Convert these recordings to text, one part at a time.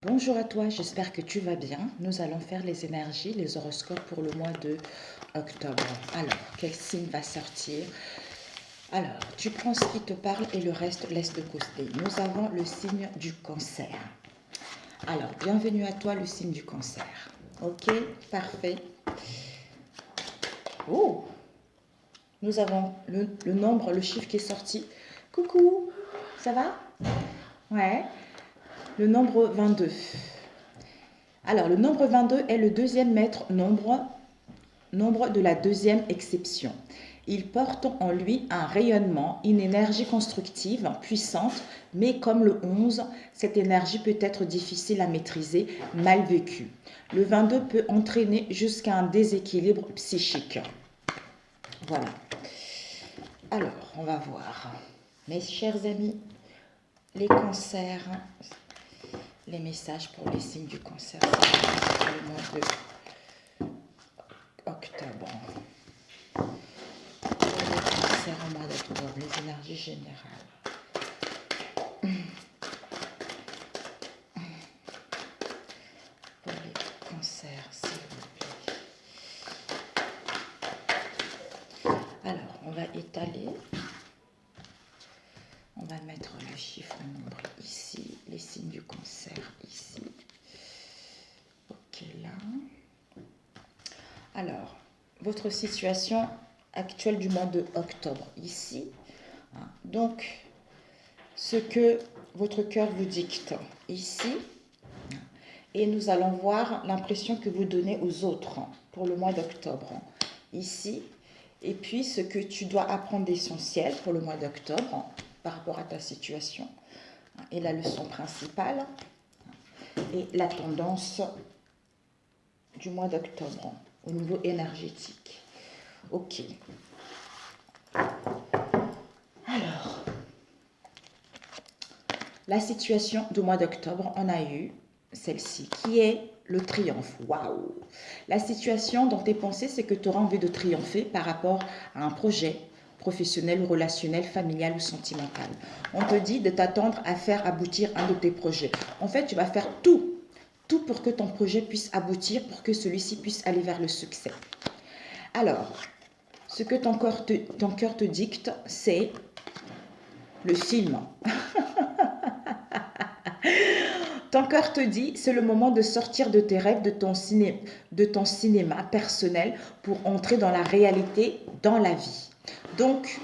Bonjour à toi, j'espère que tu vas bien. Nous allons faire les énergies, les horoscopes pour le mois de octobre. Alors, quel signe va sortir? Alors, tu prends ce qui te parle et le reste laisse de côté. Nous avons le signe du cancer. Alors, bienvenue à toi, le signe du cancer. Ok, parfait. Oh, nous avons le nombre, le chiffre qui est sorti. Coucou, ça va? Ouais, le nombre 22. Alors, le nombre 22 est le deuxième maître nombre de la deuxième exception. Il porte en lui un rayonnement, une énergie constructive, puissante, mais comme le 11, cette énergie peut être difficile à maîtriser, mal vécue. Le 22 peut entraîner jusqu'à un déséquilibre psychique. Voilà. Alors, on va voir. Mes chers amis, les cancers, les messages pour les signes du cancer, c'est le mois de octobre. Cancer au mois d'octobre, les énergies générales. Pour les cancers, s'il vous plaît. Alors, on va étaler. On va mettre le chiffre nombre ici, les signes du cancer ici. Ok, là. Alors, votre situation actuelle du mois de octobre ici. Donc, ce que votre cœur vous dicte ici. Et nous allons voir l'impression que vous donnez aux autres pour le mois d'octobre ici. Et puis, ce que tu dois apprendre d'essentiel pour le mois d'octobre par rapport à ta situation. Et la leçon principale et la tendance du mois d'octobre au niveau énergétique. Ok. Alors, la situation du mois d'octobre, on a eu celle-ci, qui est le triomphe. Waouh! La situation dans tes pensées, c'est que tu auras envie de triompher par rapport à un projet professionnel, relationnel, familial ou sentimental. On te dit de t'attendre à faire aboutir un de tes projets. En fait, tu vas faire tout pour que ton projet puisse aboutir, pour que celui-ci puisse aller vers le succès. Alors, ce que ton cœur te dicte, c'est le film. Ton cœur te dit, c'est le moment de sortir de tes rêves, de ton cinéma personnel pour entrer dans la réalité, dans la vie. Donc,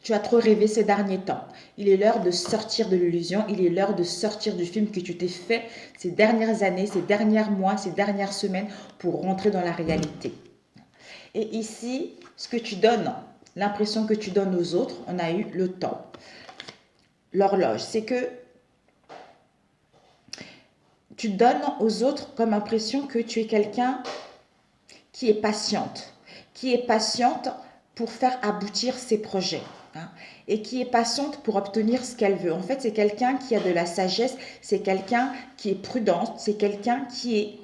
tu as trop rêvé ces derniers temps. Il est l'heure de sortir de l'illusion, il est l'heure de sortir du film que tu t'es fait ces dernières années, ces derniers mois, ces dernières semaines pour rentrer dans la réalité. Et ici, ce que tu donnes, l'impression que tu donnes aux autres, on a eu le temps. L'horloge, c'est que tu donnes aux autres comme impression que tu es quelqu'un qui est patiente pour faire aboutir ses projets. Et qui est patiente pour obtenir ce qu'elle veut. En fait, c'est quelqu'un qui a de la sagesse, c'est quelqu'un qui est prudent, c'est quelqu'un qui,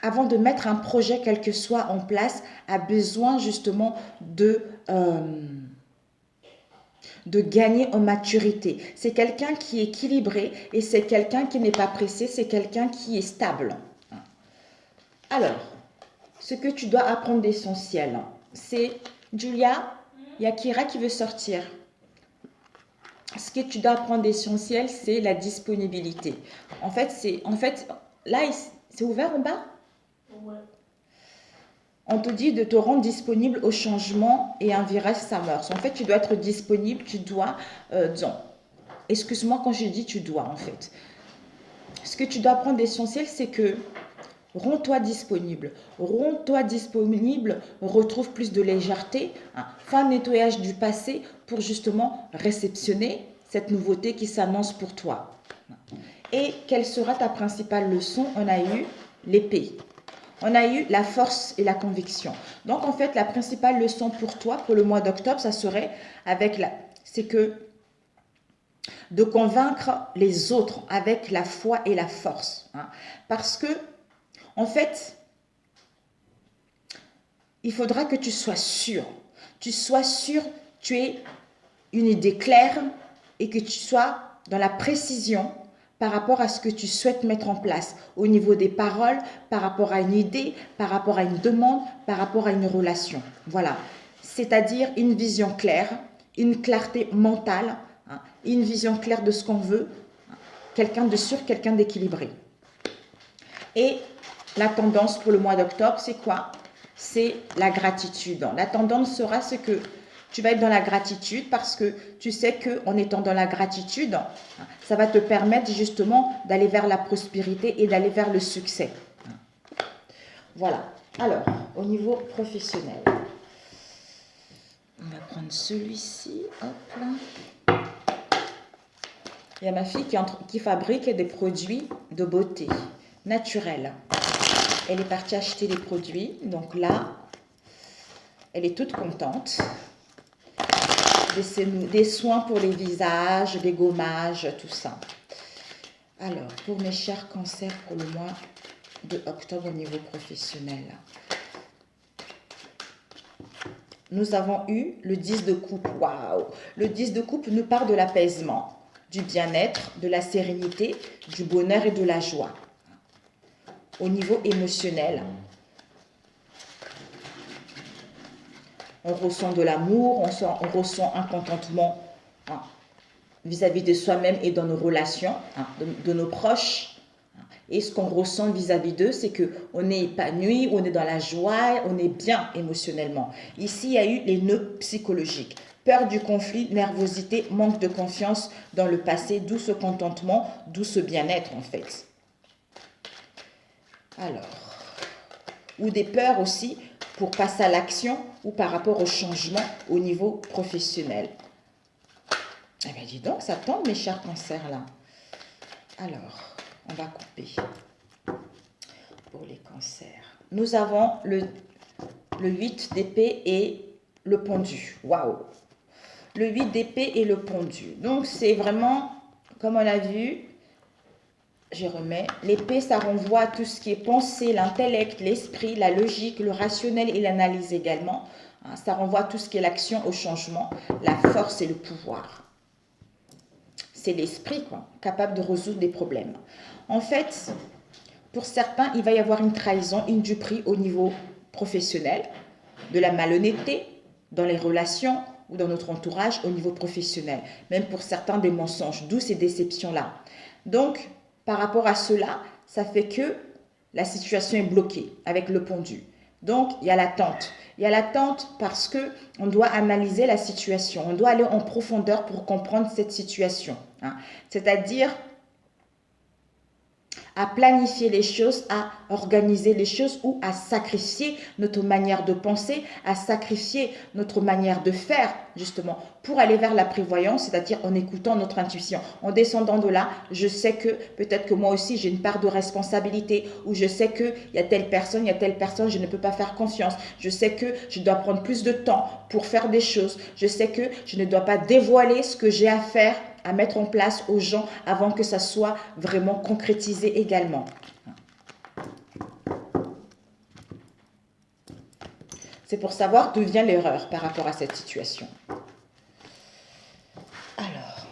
avant de mettre un projet quel que soit en place, a besoin justement de gagner en maturité. C'est quelqu'un qui est équilibré et c'est quelqu'un qui n'est pas pressé, c'est quelqu'un qui est stable. Alors, ce que tu dois apprendre d'essentiel, c'est, Julia, il y a Kira qui veut sortir. Ce que tu dois apprendre d'essentiel, c'est la disponibilité. En fait, là, c'est ouvert en bas? Ouais. On te dit de te rendre disponible au changement et un virage s'amorce. En fait, tu dois être disponible, tu dois... excuse-moi quand je dis tu dois, en fait. Ce que tu dois apprendre d'essentiel, c'est que rends-toi disponible. Rends-toi disponible, retrouve plus de légèreté, fais un nettoyage du passé pour justement réceptionner cette nouveauté qui s'annonce pour toi. Et quelle sera ta principale leçon? On a eu l'épée. On a eu la force et la conviction. Donc, en fait, la principale leçon pour toi, pour le mois d'octobre, ça serait c'est que de convaincre les autres avec la foi et la force. Parce que, en fait, il faudra que tu sois sûr. Tu sois sûr, tu aies une idée claire et que tu sois dans la précision par rapport à ce que tu souhaites mettre en place, au niveau des paroles, par rapport à une idée, par rapport à une demande, par rapport à une relation. Voilà, c'est-à-dire une vision claire, une clarté mentale, hein, une vision claire de ce qu'on veut, quelqu'un de sûr, quelqu'un d'équilibré. Et la tendance pour le mois d'octobre, c'est quoi? C'est la gratitude. La tendance sera ce que tu vas être dans la gratitude parce que tu sais qu'en étant dans la gratitude, ça va te permettre justement d'aller vers la prospérité et d'aller vers le succès. Voilà. Alors, au niveau professionnel, on va prendre celui-ci. Hop là. Il y a ma fille qui fabrique des produits de beauté naturels. Elle est partie acheter des produits. Donc là, elle est toute contente. Des soins pour les visages, des gommages, tout ça. Alors, pour mes chers cancers pour le mois de octobre au niveau professionnel, nous avons eu le 10 de coupe. Waouh! Le 10 de coupe nous parle de l'apaisement, du bien-être, de la sérénité, du bonheur et de la joie. Au niveau émotionnel, on ressent de l'amour, on ressent un contentement vis-à-vis de soi-même et dans nos relations, de nos proches. Et ce qu'on ressent vis-à-vis d'eux, c'est qu'on est épanoui, on est dans la joie, on est bien émotionnellement. Ici, il y a eu les nœuds psychologiques. Peur du conflit, nervosité, manque de confiance dans le passé, d'où ce contentement, d'où ce bien-être en fait. Alors, ou des peurs aussi pour passer à l'action ou par rapport au changement au niveau professionnel. Eh bien, dis donc, ça tombe, mes chers cancers, là. Alors, on va couper pour les cancers. Nous avons le 8 d'épée et le pendu. Waouh! Le 8 d'épée et le pendu. Donc, c'est vraiment, comme on l'a vu, je remets. L'épée, ça renvoie à tout ce qui est pensée, l'intellect, l'esprit, la logique, le rationnel et l'analyse également. Ça renvoie à tout ce qui est l'action, au changement, la force et le pouvoir. C'est l'esprit, quoi, capable de résoudre des problèmes. En fait, pour certains, il va y avoir une trahison, une duperie au niveau professionnel, de la malhonnêteté dans les relations ou dans notre entourage au niveau professionnel. Même pour certains, des mensonges, d'où ces déceptions-là. Donc, par rapport à cela, ça fait que la situation est bloquée avec le pendu. Donc, il y a l'attente. Il y a l'attente parce qu'on doit analyser la situation. On doit aller en profondeur pour comprendre cette situation. C'est-à-dire à planifier les choses, à organiser les choses ou à sacrifier notre manière de penser, à sacrifier notre manière de faire, justement, pour aller vers la prévoyance, c'est-à-dire en écoutant notre intuition. En descendant de là, je sais que peut-être que moi aussi j'ai une part de responsabilité, ou je sais qu'il y a telle personne, je ne peux pas faire confiance. Je sais que je dois prendre plus de temps pour faire des choses. Je sais que je ne dois pas dévoiler ce que j'ai à faire, à mettre en place aux gens avant que ça soit vraiment concrétisé également. C'est pour savoir d'où vient l'erreur par rapport à cette situation. Alors,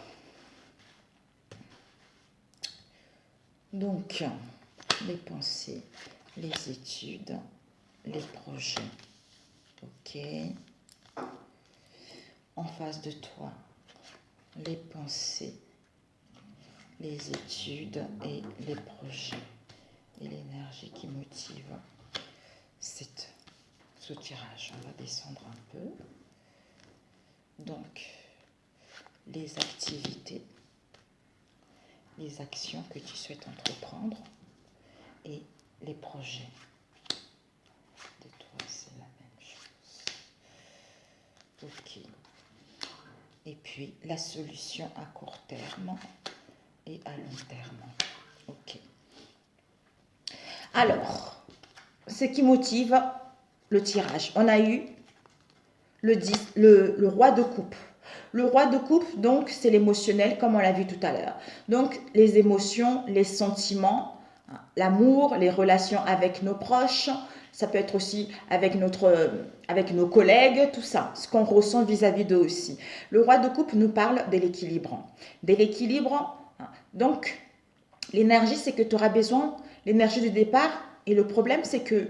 donc, les pensées, les études, les projets. Ok. En face de toi, les pensées, les études et les projets et l'énergie qui motive ce tirage. On va descendre un peu. Donc, les activités, les actions que tu souhaites entreprendre et les projets. De toi, c'est la même chose. Ok. Et puis, la solution à court terme et à long terme. Ok. Alors, ce qui motive le tirage. On a eu le roi de coupe. Le roi de coupe, donc, c'est l'émotionnel, comme on l'a vu tout à l'heure. Donc, les émotions, les sentiments, l'amour, les relations avec nos proches, Ça peut être aussi avec nos collègues, tout ça, ce qu'on ressent vis-à-vis d'eux aussi. Le roi de coupe nous parle de l'équilibre. De l'équilibre, donc l'énergie, c'est que tu auras besoin, l'énergie du départ, et le problème, c'est que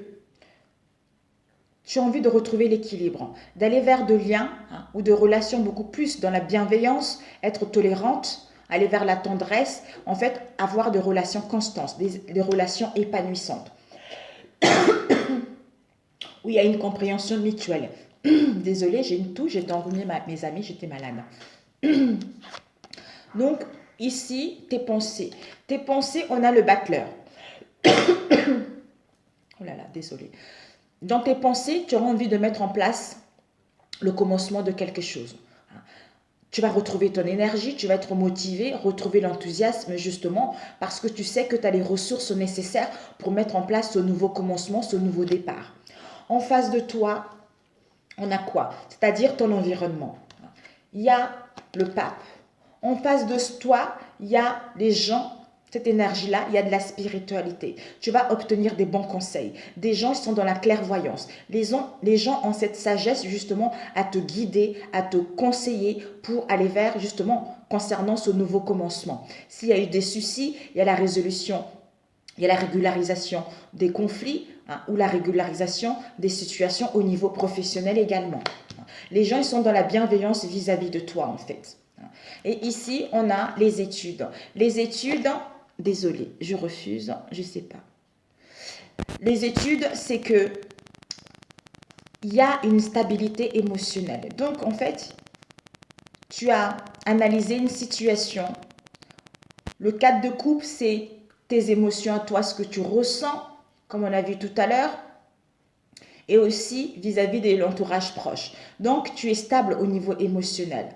tu as envie de retrouver l'équilibre, d'aller vers de liens ou de relations beaucoup plus dans la bienveillance, être tolérante, aller vers la tendresse, en fait, avoir des relations constantes, des relations épanouissantes, où il y a une compréhension mutuelle. Désolée, j'ai une toux, j'ai enrhumé mes amis, j'étais malade. Donc, ici, tes pensées. Tes pensées, on a le battleur. Oh là là, désolée. Dans tes pensées, tu auras envie de mettre en place le commencement de quelque chose. Tu vas retrouver ton énergie, tu vas être motivé, retrouver l'enthousiasme justement parce que tu sais que tu as les ressources nécessaires pour mettre en place ce nouveau commencement, ce nouveau départ. En face de toi, on a quoi? C'est-à-dire ton environnement. Il y a le pape. En face de toi, il y a les gens, cette énergie-là, il y a de la spiritualité. Tu vas obtenir des bons conseils. Des gens qui sont dans la clairvoyance. Les gens ont cette sagesse justement à te guider, à te conseiller pour aller vers justement concernant ce nouveau commencement. S'il y a eu des soucis, il y a la résolution, il y a la régularisation des conflits ou la régularisation des situations au niveau professionnel également. Les gens ils sont dans la bienveillance vis-à-vis de toi en fait. Et ici, on a les études. Les études, désolée, je refuse, je ne sais pas. Les études, c'est que il y a une stabilité émotionnelle. Donc, en fait, tu as analysé une situation. Le cadre de coupe, c'est tes émotions à toi, ce que tu ressens, comme on a vu tout à l'heure, et aussi vis-à-vis de l'entourage proche. Donc, tu es stable au niveau émotionnel.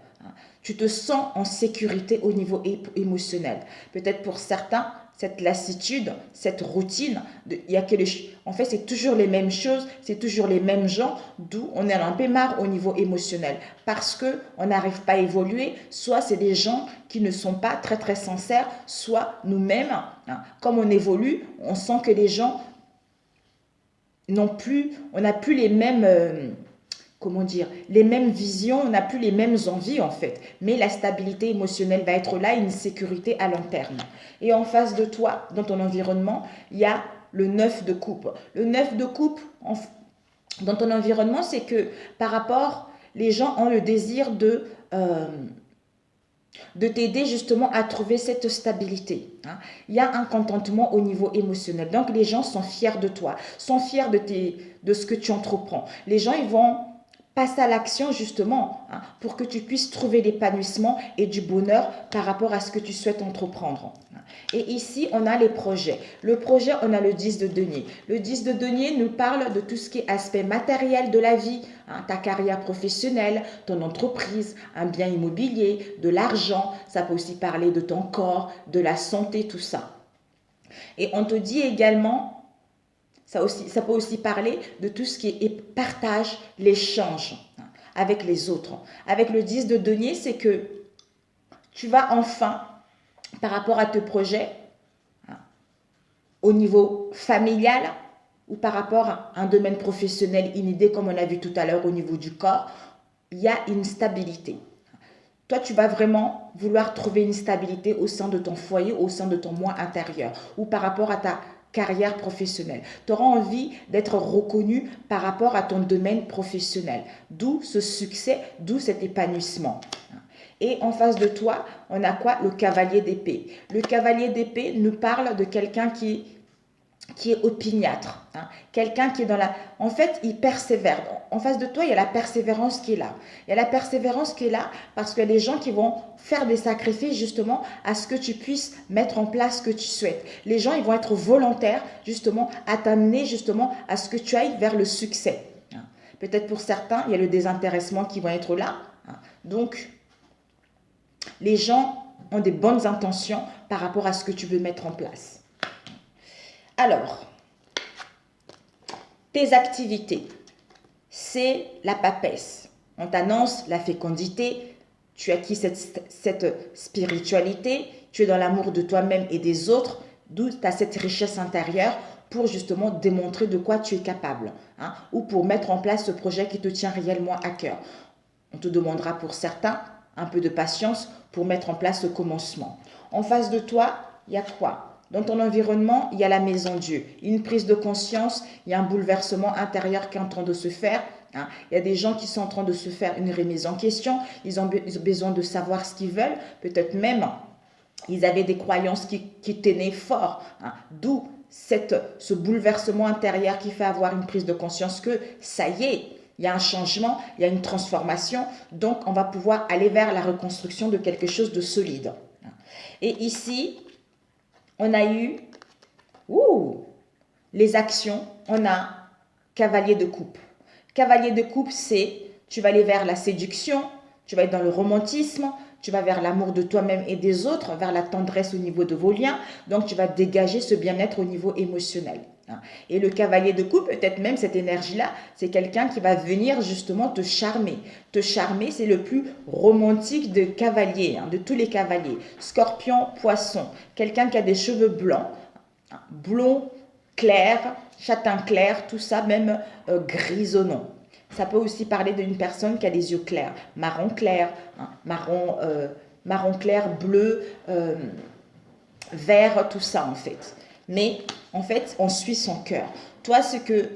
Tu te sens en sécurité au niveau émotionnel. Peut-être pour certains, cette lassitude, cette routine, en fait, c'est toujours les mêmes choses, c'est toujours les mêmes gens, d'où on est un peu marre au niveau émotionnel. Parce qu'on n'arrive pas à évoluer, soit c'est des gens qui ne sont pas très très sincères, soit nous-mêmes, comme on évolue, on sent que les gens on n'a plus les mêmes... les mêmes visions, on n'a plus les mêmes envies en fait. Mais la stabilité émotionnelle va être là, une sécurité à long terme. Et en face de toi, dans ton environnement, il y a le 9 de coupe. Le 9 de coupe, dans ton environnement, c'est que par rapport, les gens ont le désir de t'aider justement à trouver cette stabilité. Il y a un contentement au niveau émotionnel. Donc les gens sont fiers de toi, sont fiers de ce que tu entreprends. Les gens, ils vont passer à l'action justement pour que tu puisses trouver l'épanouissement et du bonheur par rapport à ce que tu souhaites entreprendre. Et ici, on a les projets. Le projet, on a le 10 de denier. Le 10 de denier nous parle de tout ce qui est aspect matériel de la vie, ta carrière professionnelle, ton entreprise, un bien immobilier, de l'argent. Ça peut aussi parler de ton corps, de la santé, tout ça. Et on te dit également... Ça peut aussi parler de tout ce qui est partage, l'échange avec les autres. Avec le 10 de denier, c'est que tu vas enfin, par rapport à tes projets, au niveau familial ou par rapport à un domaine professionnel, une idée comme on a vu tout à l'heure au niveau du corps, il y a une stabilité. Toi, tu vas vraiment vouloir trouver une stabilité au sein de ton foyer, au sein de ton moi intérieur ou par rapport à ta carrière professionnelle. Tu auras envie d'être reconnu par rapport à ton domaine professionnel. D'où ce succès, d'où cet épanouissement. Et en face de toi, on a quoi? Le cavalier d'épée. Le cavalier d'épée nous parle de quelqu'un qui est opiniâtre, quelqu'un qui est dans la... En fait, il persévère. En face de toi, il y a la persévérance qui est là. Il y a la persévérance qui est là parce que les gens qui vont faire des sacrifices justement à ce que tu puisses mettre en place ce que tu souhaites. Les gens, ils vont être volontaires justement à t'amener justement à ce que tu ailles vers le succès. Peut-être pour certains, il y a le désintéressement qui va être là. Donc, les gens ont des bonnes intentions par rapport à ce que tu veux mettre en place. Alors, tes activités, c'est la papesse. On t'annonce la fécondité, tu acquis cette spiritualité, tu es dans l'amour de toi-même et des autres, d'où tu as cette richesse intérieure pour justement démontrer de quoi tu es capable, hein, ou pour mettre en place ce projet qui te tient réellement à cœur. On te demandera pour certains un peu de patience pour mettre en place le commencement. En face de toi, il y a quoi? Dans ton environnement, il y a la maison Dieu. Une prise de conscience, il y a un bouleversement intérieur qui est en train de se faire. Hein. Il y a des gens qui sont en train de se faire une remise en question. Ils ont besoin de savoir ce qu'ils veulent. Peut-être même, ils avaient des croyances qui tenaient fort. Hein. D'où ce bouleversement intérieur qui fait avoir une prise de conscience que ça y est, il y a un changement, il y a une transformation. Donc, on va pouvoir aller vers la reconstruction de quelque chose de solide. Et ici, on a eu les actions, on a cavalier de coupe. Cavalier de coupe, c'est tu vas aller vers la séduction, tu vas être dans le romantisme, tu vas vers l'amour de toi-même et des autres, vers la tendresse au niveau de vos liens. Donc, tu vas dégager ce bien-être au niveau émotionnel. Et le cavalier de coupe, peut-être même cette énergie-là, c'est quelqu'un qui va venir justement te charmer. Te charmer, c'est le plus romantique de cavaliers, de tous les cavaliers. Scorpion, poisson, quelqu'un qui a des cheveux blancs, blond, clair, châtain clair, tout ça, même grisonnant. Ça peut aussi parler d'une personne qui a des yeux clairs, marron clair, marron clair, bleu, vert, tout ça en fait. Mais en fait, on suit son cœur. Toi, ce que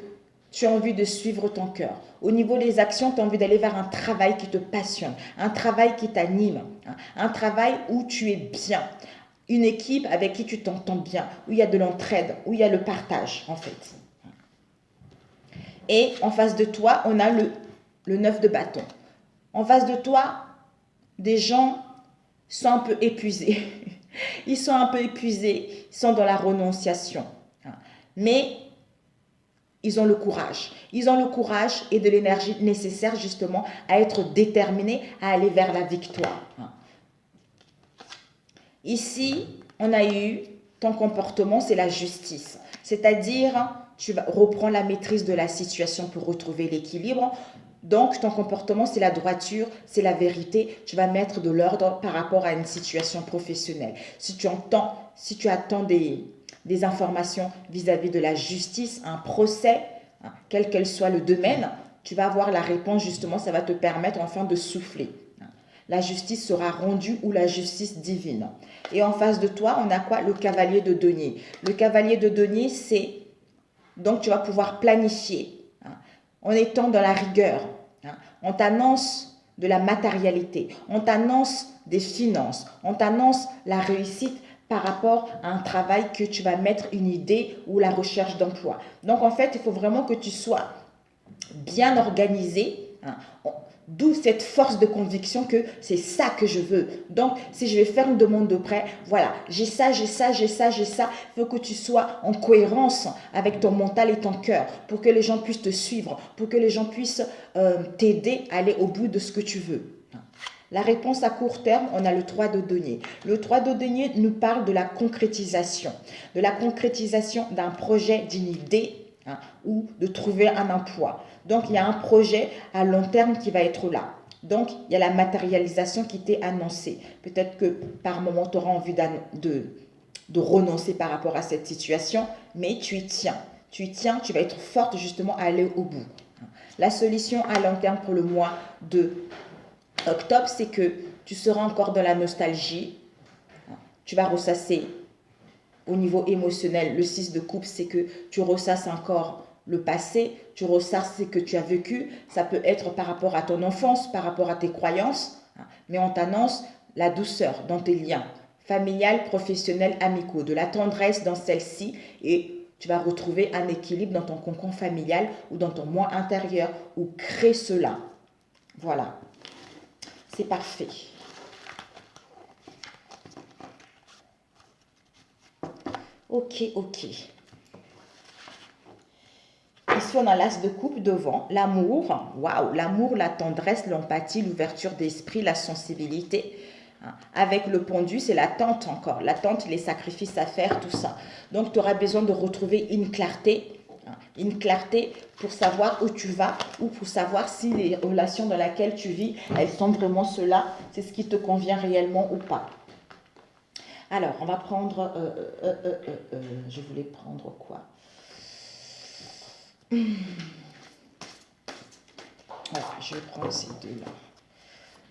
tu as envie de suivre ton cœur. Au niveau des actions, tu as envie d'aller vers un travail qui te passionne, un travail qui t'anime, un travail où tu es bien, une équipe avec qui tu t'entends bien, où il y a de l'entraide, où il y a le partage en fait. Et en face de toi, on a le 9 de bâton. En face de toi, des gens sont un peu épuisés. Ils sont un peu épuisés, ils sont dans la renonciation. Mais ils ont le courage. Ils ont le courage et de l'énergie nécessaire justement à être déterminés à aller vers la victoire. Ici, on a eu ton comportement, c'est la justice. C'est-à-dire, tu vas reprendre la maîtrise de la situation pour retrouver l'équilibre. Donc, ton comportement, c'est la droiture, c'est la vérité. Tu vas mettre de l'ordre par rapport à une situation professionnelle. Si tu attends des informations vis-à-vis de la justice, un procès, quel qu'elle soit le domaine, tu vas avoir la réponse justement, ça va te permettre enfin de souffler. La justice sera rendue ou la justice divine. Et en face de toi, on a quoi? Le cavalier de denier. Le cavalier de denier, c'est donc tu vas pouvoir planifier en étant dans la rigueur. On t'annonce de la matérialité, on t'annonce des finances, on t'annonce la réussite par rapport à un travail que tu vas mettre une idée ou la recherche d'emploi. Donc en fait, il faut vraiment que tu sois bien organisé, d'où cette force de conviction que c'est ça que je veux. Donc, si je vais faire une demande de prêt, voilà, j'ai ça, j'ai ça, j'ai ça, j'ai ça. Il faut que tu sois en cohérence avec ton mental et ton cœur pour que les gens puissent te suivre, pour que les gens puissent t'aider à aller au bout de ce que tu veux. La réponse à court terme, on a le 3 de denier. Le 3 de denier nous parle de la concrétisation d'un projet, d'une idée, ou de trouver un emploi. Donc, il y a un projet à long terme qui va être là. Donc, il y a la matérialisation qui t'est annoncée. Peut-être que par moment, tu auras envie de renoncer par rapport à cette situation, mais tu y tiens. Tu y tiens, tu vas être forte justement à aller au bout. La solution à long terme pour le mois de octobre, c'est que tu seras encore dans la nostalgie. Tu vas ressasser au niveau émotionnel. Le 6 de coupe, c'est que tu ressasses encore le passé, tu ressasses ce que tu as vécu. Ça peut être par rapport à ton enfance, par rapport à tes croyances, mais on t'annonce la douceur dans tes liens familial, professionnels, amicaux, de la tendresse dans celle-ci, et tu vas retrouver un équilibre dans ton cocon familial ou dans ton moi intérieur, ou crée cela. Voilà, c'est parfait. Ok. Ici, on a l'as de coupe devant. L'amour, waouh, l'amour, la tendresse, l'empathie, l'ouverture d'esprit, la sensibilité. Avec le pendu, c'est l'attente encore. L'attente, les sacrifices à faire, tout ça. Donc, tu auras besoin de retrouver une clarté pour savoir où tu vas ou pour savoir si les relations dans lesquelles tu vis, elles sont vraiment cela, c'est ce qui te convient réellement ou pas. Alors, on va prendre, je voulais prendre quoi? Voilà, je vais prendre ces deux-là.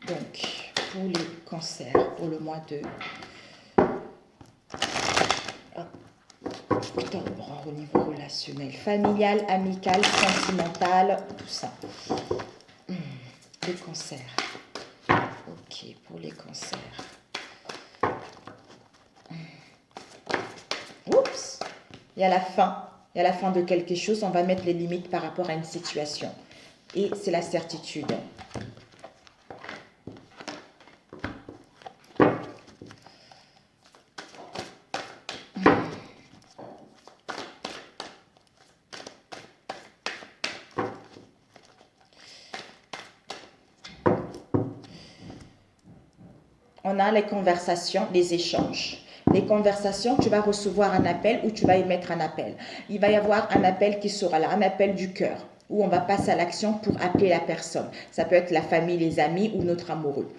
Donc, pour les cancers, pour le mois de octobre, au niveau relationnel, familial, amical, sentimental, tout ça. Les cancers. Ok, pour les cancers. Oups, il y a la fin. Il y a la fin de quelque chose. On va mettre les limites par rapport à une situation. Et c'est la certitude. On a les conversations, les échanges. Les conversations, tu vas recevoir un appel ou tu vas émettre un appel. Il va y avoir un appel qui sera là, un appel du cœur, où on va passer à l'action pour appeler la personne. Ça peut être la famille, les amis ou notre amoureux.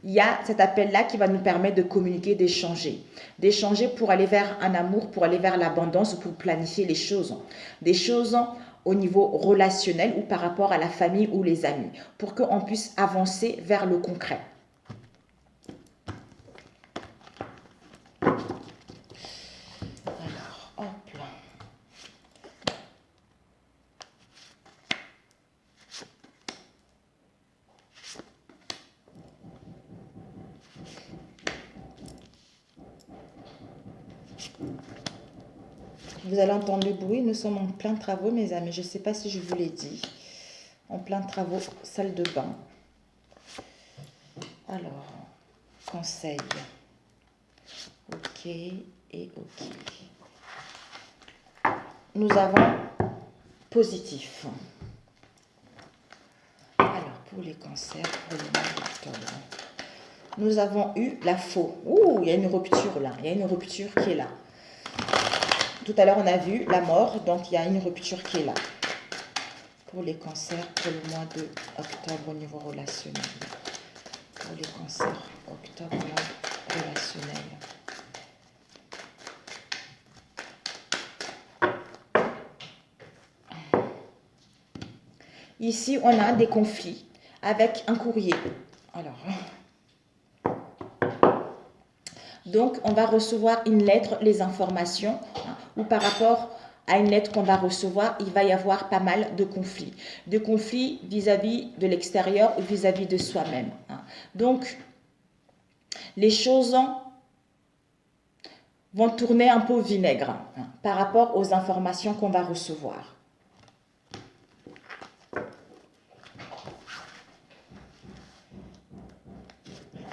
Il y a cet appel-là qui va nous permettre de communiquer, d'échanger. D'échanger pour aller vers un amour, pour aller vers l'abondance, pour planifier les choses. Des choses au niveau relationnel ou par rapport à la famille ou les amis, pour qu'on puisse avancer vers le concret. Vous allez entendre le bruit, nous sommes en plein travaux, mes amis. Je ne sais pas si je vous l'ai dit. En plein travaux, salle de bain. Alors, conseil. Ok et ok. Nous avons positif. Alors, pour les cancers, pour le mois d'octobre, nous avons eu la faux. Ouh, il y a une rupture là. Il y a une rupture qui est là. Tout à l'heure, on a vu la mort, donc il y a une rupture qui est là. Pour les cancers, pour le mois d'octobre au niveau relationnel. Pour les cancers, octobre, mois relationnel. Ici, on a des conflits avec un courrier. Alors, donc, on va recevoir une lettre, les informations, ou par rapport à une lettre qu'on va recevoir, il va y avoir pas mal de conflits. De conflits vis-à-vis de l'extérieur ou vis-à-vis de soi-même. Donc, les choses vont tourner un peu au vinaigre par rapport aux informations qu'on va recevoir.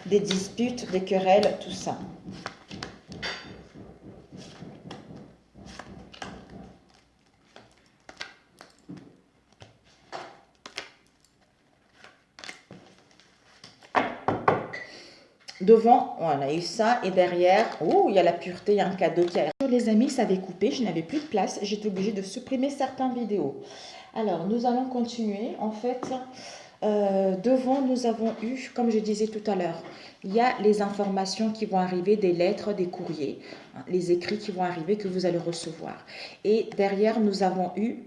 Des disputes, des querelles, tout ça. Devant, on a eu ça, et derrière, oh, il y a la pureté, il y a un cadeau qui a... Les amis, ça avait coupé, je n'avais plus de place, j'étais obligée de supprimer certaines vidéos. Alors, nous allons continuer. En fait, devant, nous avons eu, comme je disais tout à l'heure, il y a les informations qui vont arriver, des lettres, des courriers, les écrits qui vont arriver, que vous allez recevoir. Et derrière, nous avons eu,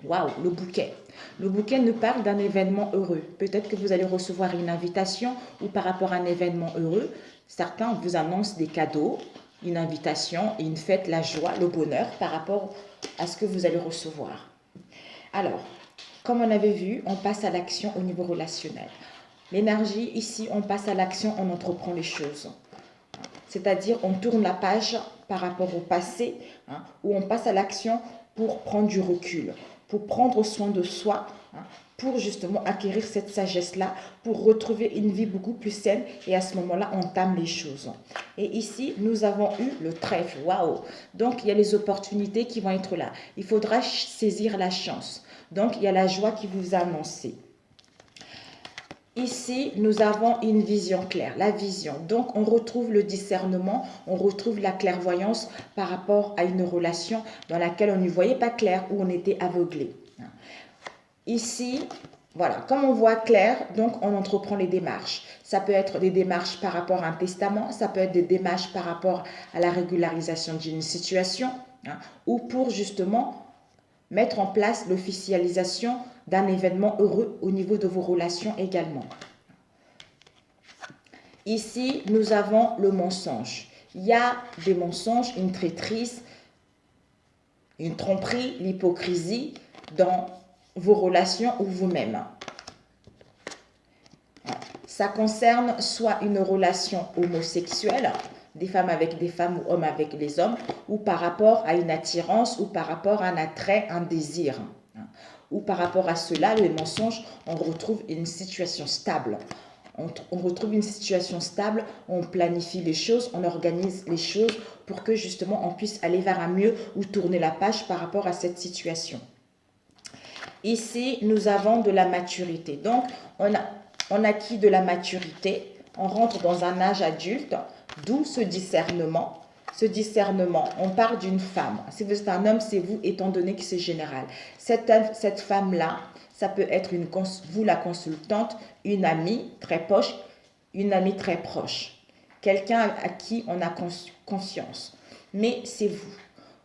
waouh, le bouquet. Le bouquet nous parle d'un événement heureux. Peut-être que vous allez recevoir une invitation ou par rapport à un événement heureux, certains vous annoncent des cadeaux, une invitation, une fête, la joie, le bonheur par rapport à ce que vous allez recevoir. Alors, comme on avait vu, on passe à l'action au niveau relationnel. L'énergie, ici, on passe à l'action, on entreprend les choses. C'est-à-dire, on tourne la page par rapport au passé, où on passe à l'action pour prendre du recul, pour prendre soin de soi, pour justement acquérir cette sagesse-là, pour retrouver une vie beaucoup plus saine, et à ce moment-là, on entame les choses. Et ici, nous avons eu le trèfle, waouh! Donc, il y a les opportunités qui vont être là. Il faudra saisir la chance. Donc, il y a la joie qui vous a annoncé. Ici, nous avons une vision claire, la vision. Donc, on retrouve le discernement, on retrouve la clairvoyance par rapport à une relation dans laquelle on ne voyait pas clair, où on était aveuglé. Ici, voilà, comme on voit clair, donc on entreprend les démarches. Ça peut être des démarches par rapport à un testament, ça peut être des démarches par rapport à la régularisation d'une situation, ou pour justement mettre en place l'officialisation d'un événement heureux au niveau de vos relations également. Ici, nous avons le mensonge. Il y a des mensonges, une traîtrise, une tromperie, l'hypocrisie dans vos relations ou vous-même. Ça concerne soit une relation homosexuelle, des femmes avec des femmes ou hommes avec les hommes, ou par rapport à une attirance, ou par rapport à un attrait, un désir. Ou par rapport à cela, le mensonge, on retrouve une situation stable. On retrouve une situation stable, on planifie les choses, on organise les choses pour que justement on puisse aller vers un mieux ou tourner la page par rapport à cette situation. Ici, nous avons de la maturité. Donc, on acquit de la maturité, on rentre dans un âge adulte, d'où ce discernement. Ce discernement, on parle d'une femme. Si vous êtes un homme, c'est vous, étant donné que c'est général. Cette femme-là, ça peut être vous la consultante, une amie très proche, quelqu'un à qui on a confiance. Mais c'est vous.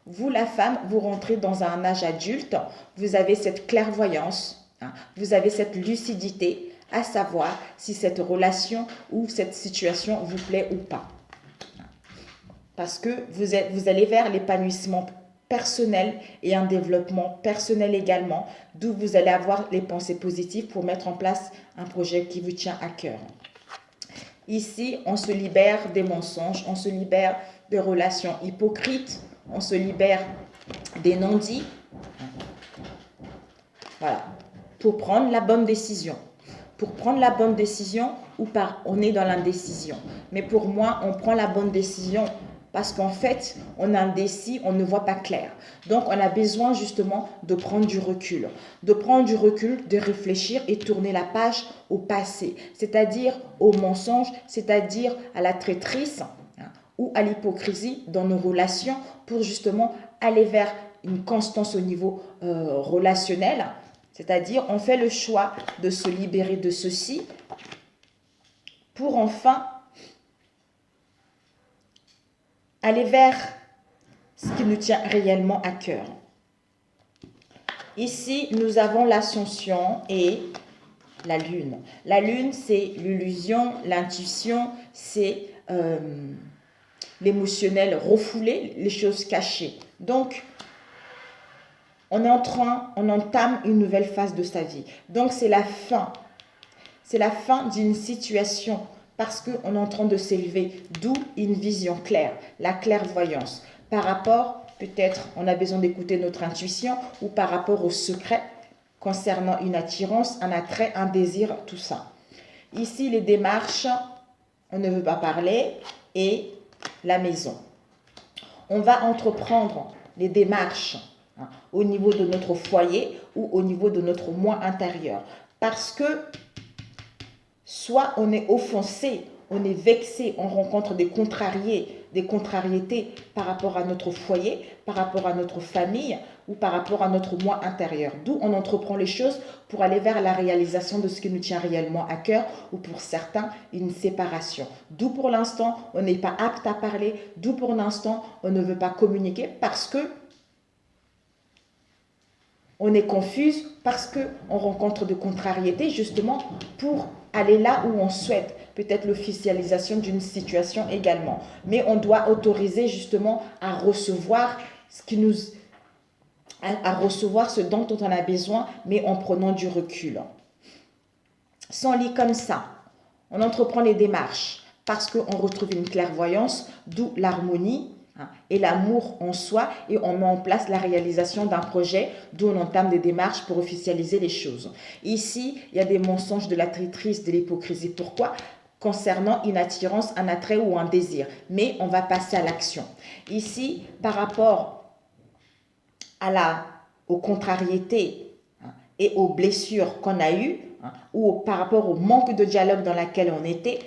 Vous, la femme, vous rentrez dans un âge adulte, vous avez cette clairvoyance, vous avez cette lucidité à savoir si cette relation ou cette situation vous plaît ou pas. Parce que vous allez vers l'épanouissement personnel et un développement personnel également, d'où vous allez avoir les pensées positives pour mettre en place un projet qui vous tient à cœur. Ici, on se libère des mensonges, on se libère des relations hypocrites, on se libère des non-dits. Voilà, pour prendre la bonne décision. Pour prendre la bonne décision, on est dans l'indécision. Mais pour moi, on prend la bonne décision parce qu'en fait, on est indécis, on ne voit pas clair. Donc, on a besoin justement de prendre du recul. De prendre du recul, de réfléchir et tourner la page au passé. C'est-à-dire au mensonge, c'est-à-dire à la traîtrise ou à l'hypocrisie dans nos relations pour justement aller vers une constance au niveau relationnel. C'est-à-dire, on fait le choix de se libérer de ceci pour enfin aller vers ce qui nous tient réellement à cœur. Ici, nous avons l'ascension et la lune. La lune, c'est l'illusion, l'intuition, c'est l'émotionnel refoulé, les choses cachées. Donc, on entame une nouvelle phase de sa vie. Donc, c'est la fin. C'est la fin d'une situation parce qu'on est en train de s'élever, d'où une vision claire, la clairvoyance. Par rapport, peut-être, on a besoin d'écouter notre intuition ou par rapport au secret concernant une attirance, un attrait, un désir, tout ça. Ici, les démarches, on ne veut pas parler, et la maison. On va entreprendre les démarches au niveau de notre foyer ou au niveau de notre moi intérieur. Parce que soit on est offensé, on est vexé, on rencontre des contrariétés par rapport à notre foyer, par rapport à notre famille ou par rapport à notre moi intérieur. D'où on entreprend les choses pour aller vers la réalisation de ce qui nous tient réellement à cœur ou pour certains, une séparation. D'où pour l'instant, on n'est pas apte à parler, d'où pour l'instant, on ne veut pas communiquer parce que on est confuse, parce qu'on rencontre de contrariétés justement pour aller là où on souhaite. Peut-être l'officialisation d'une situation également. Mais on doit autoriser justement à recevoir ce dont on a besoin, mais en prenant du recul. Sans lit comme ça, on entreprend les démarches parce qu'on retrouve une clairvoyance, d'où l'harmonie et l'amour en soi, et on met en place la réalisation d'un projet, d'où on entame des démarches pour officialiser les choses. Ici, il y a des mensonges, de la traîtrise, de l'hypocrisie. Pourquoi ? Concernant une attirance, un attrait ou un désir. Mais on va passer à l'action. Ici, par rapport aux contrariétés et aux blessures qu'on a eues, ou par rapport au manque de dialogue dans lequel on était,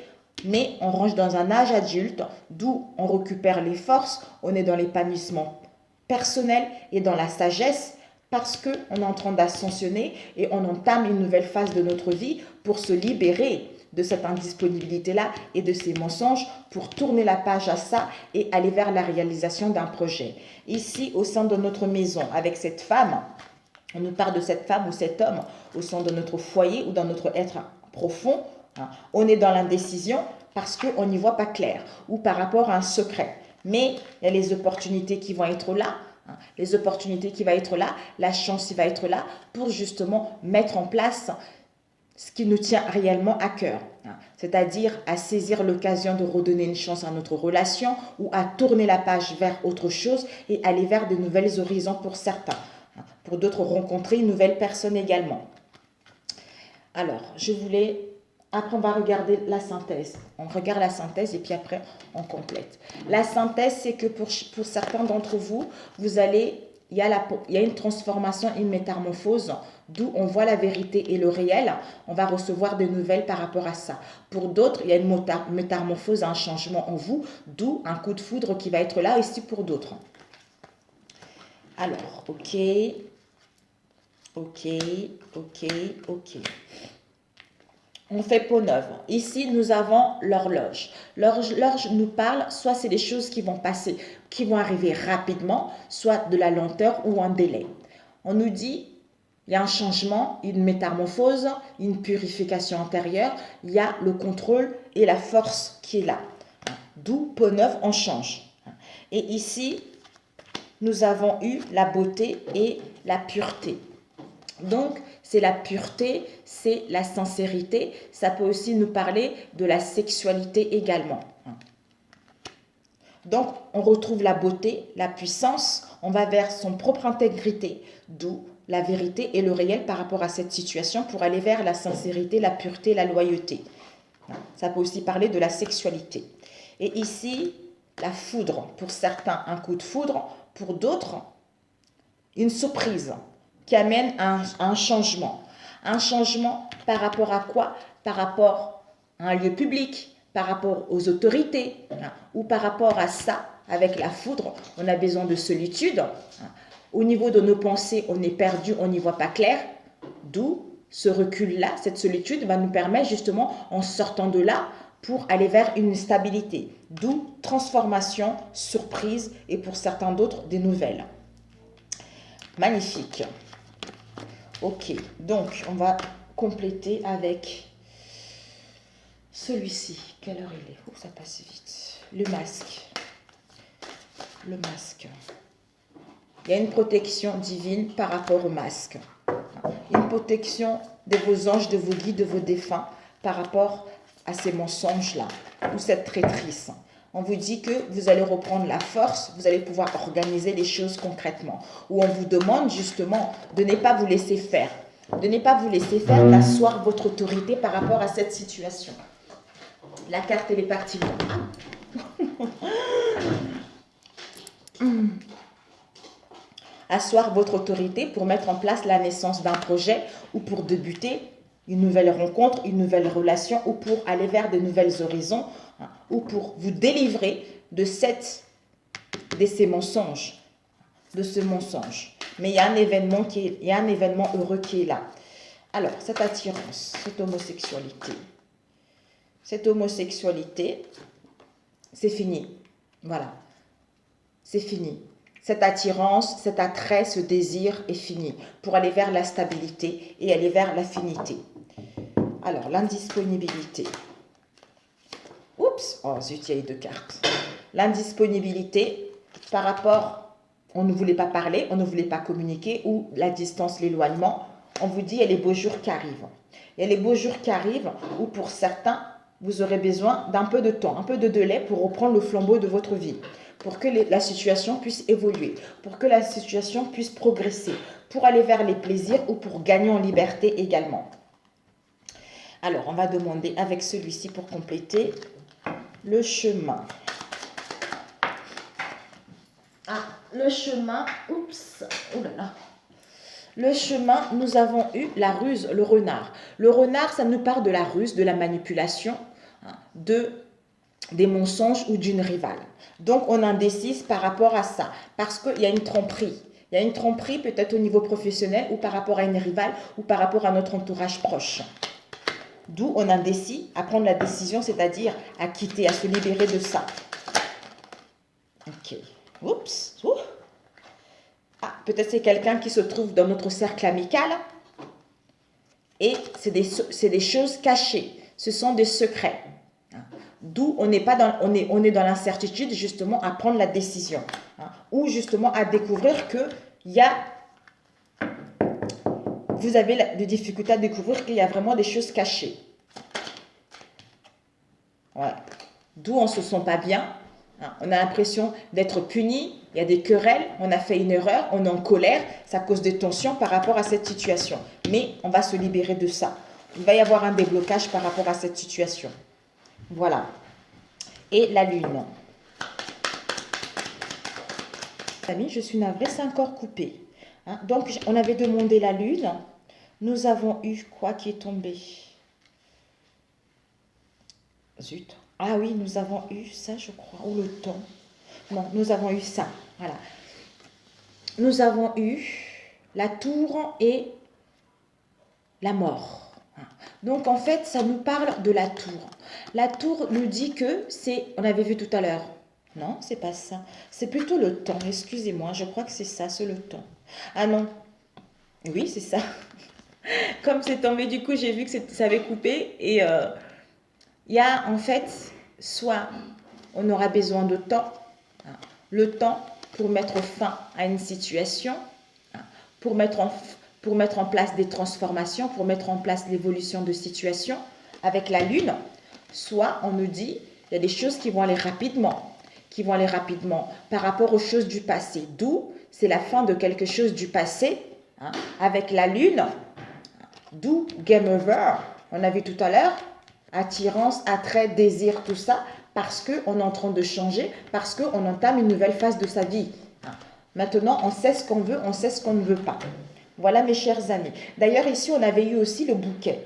mais on range dans un âge adulte, d'où on récupère les forces, on est dans l'épanouissement personnel et dans la sagesse, parce qu'on est en train d'ascensionner et on entame une nouvelle phase de notre vie pour se libérer de cette indisponibilité-là et de ces mensonges pour tourner la page à ça et aller vers la réalisation d'un projet. Ici, au sein de notre maison, avec cette femme, on nous parle de cette femme ou cet homme au sein de notre foyer ou dans notre être profond. On est dans l'indécision parce qu'on n'y voit pas clair ou par rapport à un secret. Mais il y a les opportunités qui vont être là. Les opportunités qui vont être là, la chance qui va être là pour justement mettre en place ce qui nous tient réellement à cœur, c'est-à-dire à saisir l'occasion de redonner une chance à notre relation ou à tourner la page vers autre chose et aller vers de nouvelles horizons pour certains, pour d'autres rencontrer une nouvelle personne également. Alors, après on va regarder la synthèse. On regarde la synthèse et puis après on complète. La synthèse, c'est que pour certains d'entre vous, il y a une transformation, une métamorphose, d'où on voit la vérité et le réel. On va recevoir des nouvelles par rapport à ça. Pour d'autres, il y a une métamorphose, un changement en vous, d'où un coup de foudre qui va être là ici pour d'autres. Alors, ok. On fait peau neuve. Ici, nous avons l'horloge. L'horloge nous parle, soit c'est des choses qui vont passer, qui vont arriver rapidement, soit de la lenteur ou un délai. On nous dit, il y a un changement, une métamorphose, une purification intérieure, il y a le contrôle et la force qui est là. D'où peau neuve, on change. Et ici, nous avons eu la beauté et la pureté. Donc, c'est la pureté, c'est la sincérité. Ça peut aussi nous parler de la sexualité également. Donc, on retrouve la beauté, la puissance, on va vers son propre intégrité, d'où la vérité et le réel par rapport à cette situation pour aller vers la sincérité, la pureté, la loyauté. Ça peut aussi parler de la sexualité. Et ici, la foudre, pour certains, un coup de foudre, pour d'autres, une surprise qui amène à un changement. Un changement par rapport à quoi? Par rapport à un lieu public, par rapport aux autorités, ou par rapport à ça, avec la foudre, on a besoin de solitude. Au niveau de nos pensées, on est perdu, on n'y voit pas clair. D'où ce recul-là, cette solitude va nous permettre justement, en sortant de là, pour aller vers une stabilité. D'où transformation, surprise et pour certains d'autres, des nouvelles. Magnifique. Ok, donc on va compléter avec celui-ci. Quelle heure il est? Oh, ça passe vite. Le masque. Le masque. Il y a une protection divine par rapport au masque. Une protection de vos anges, de vos guides, de vos défunts par rapport à ces mensonges-là ou cette traîtrise. On vous dit que vous allez reprendre la force, vous allez pouvoir organiser les choses concrètement. Ou on vous demande justement de ne pas vous laisser faire. De ne pas vous laisser faire, d'asseoir votre autorité par rapport à cette situation. La carte, elle est partie loin. Asseoir votre autorité pour mettre en place la naissance d'un projet ou pour débuter une nouvelle rencontre, une nouvelle relation ou pour aller vers de nouvelles horizons ou pour vous délivrer de ces mensonges, de ce mensonge. Mais il y a un événement heureux qui est là. Alors, cette attirance, cette homosexualité, c'est fini. Voilà, c'est fini. Cette attirance, cet attrait, ce désir est fini pour aller vers la stabilité et aller vers l'affinité. Alors, l'indisponibilité. Oups, oh zut, il y a eu 2 cartes. L'indisponibilité par rapport, on ne voulait pas parler, on ne voulait pas communiquer ou la distance, l'éloignement. On vous dit, il y a les beaux jours qui arrivent. Il y a les beaux jours qui arrivent où pour certains, vous aurez besoin d'un peu de temps, un peu de délai pour reprendre le flambeau de votre vie. Pour que la situation puisse évoluer, pour que la situation puisse progresser, pour aller vers les plaisirs ou pour gagner en liberté également. Alors, on va demander avec celui-ci pour compléter le chemin. Ah, le chemin, oups, oh là là. Le chemin, nous avons eu la ruse, le renard. Le renard, ça nous parle de la ruse, de la manipulation, des mensonges ou d'une rivale. Donc, on indécise par rapport à ça, parce qu'il y a une tromperie. Il y a une tromperie peut-être au niveau professionnel ou par rapport à une rivale ou par rapport à notre entourage proche. D'où on indécis, à prendre la décision, c'est-à-dire à quitter, à se libérer de ça. Ok. Oups. Ouh. Ah, peut-être c'est quelqu'un qui se trouve dans notre cercle amical. Et c'est des choses cachées. Ce sont des secrets. D'où on n'est pas dans, on est dans l'incertitude justement à prendre la décision. Ou justement à découvrir que vous avez des difficultés à découvrir qu'il y a vraiment des choses cachées. Ouais. D'où on ne se sent pas bien. On a l'impression d'être puni, il y a des querelles, on a fait une erreur, on est en colère, ça cause des tensions par rapport à cette situation. Mais on va se libérer de ça. Il va y avoir un déblocage par rapport à cette situation. Voilà. Et la lune. Amis, je suis navrée, c'est encore coupé. Donc, on avait demandé la lune. Nous avons eu quoi qui est tombé? Zut. Ah oui, nous avons eu ça, je crois, ou le temps. Non, nous avons eu ça, voilà. Nous avons eu la tour et la mort. Donc, en fait, ça nous parle de la tour. La tour nous dit que c'est, on avait vu tout à l'heure. Non, c'est pas ça. C'est plutôt le temps, excusez-moi, je crois que c'est ça, c'est le temps. Ah non, oui, c'est ça. Comme c'est tombé, du coup, j'ai vu que ça avait coupé et... il y a en fait, soit on aura besoin de temps, le temps pour mettre fin à une situation, pour mettre en place des transformations, pour mettre en place l'évolution de situation avec la lune, soit on nous dit, il y a des choses qui vont aller rapidement, par rapport aux choses du passé. D'où, c'est la fin de quelque chose du passé, avec la lune, d'où game over, on a vu tout à l'heure, attirance, attrait, désir, tout ça, parce qu'on est en train de changer, parce qu'on entame une nouvelle phase de sa vie. Maintenant, on sait ce qu'on veut, on sait ce qu'on ne veut pas. Voilà mes chers amis. D'ailleurs, ici, on avait eu aussi le bouquet.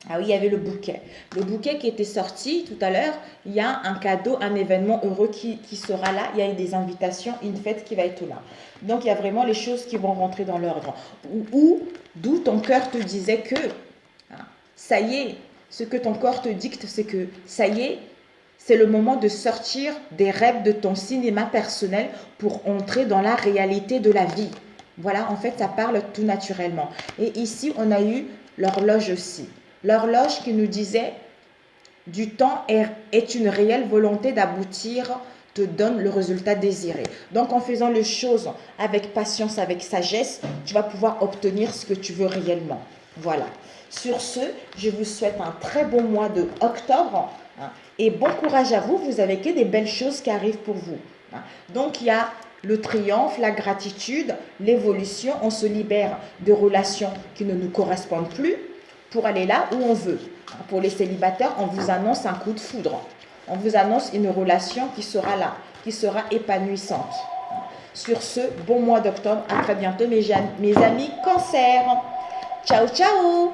Ah oui, il y avait le bouquet. Le bouquet qui était sorti tout à l'heure, il y a un cadeau, un événement heureux qui sera là. Il y a des invitations, une fête qui va être là. Donc, il y a vraiment les choses qui vont rentrer dans l'ordre. D'où ton cœur te disait que, ça y est, ce que ton corps te dicte, c'est que ça y est, c'est le moment de sortir des rêves de ton cinéma personnel pour entrer dans la réalité de la vie. Voilà, en fait, ça parle tout naturellement. Et ici, on a eu l'horloge aussi. L'horloge qui nous disait « Du temps est une réelle volonté d'aboutir, te donne le résultat désiré. » Donc, en faisant les choses avec patience, avec sagesse, tu vas pouvoir obtenir ce que tu veux réellement. Voilà. Sur ce, je vous souhaite un très bon mois de octobre et bon courage à vous. Vous avez que des belles choses qui arrivent pour vous. Donc, il y a le triomphe, la gratitude, l'évolution. On se libère de relations qui ne nous correspondent plus pour aller là où on veut. Pour les célibataires, on vous annonce un coup de foudre. On vous annonce une relation qui sera là, qui sera épanouissante. Sur ce, bon mois d'octobre. À très bientôt, mes amis Cancer. Ciao, ciao!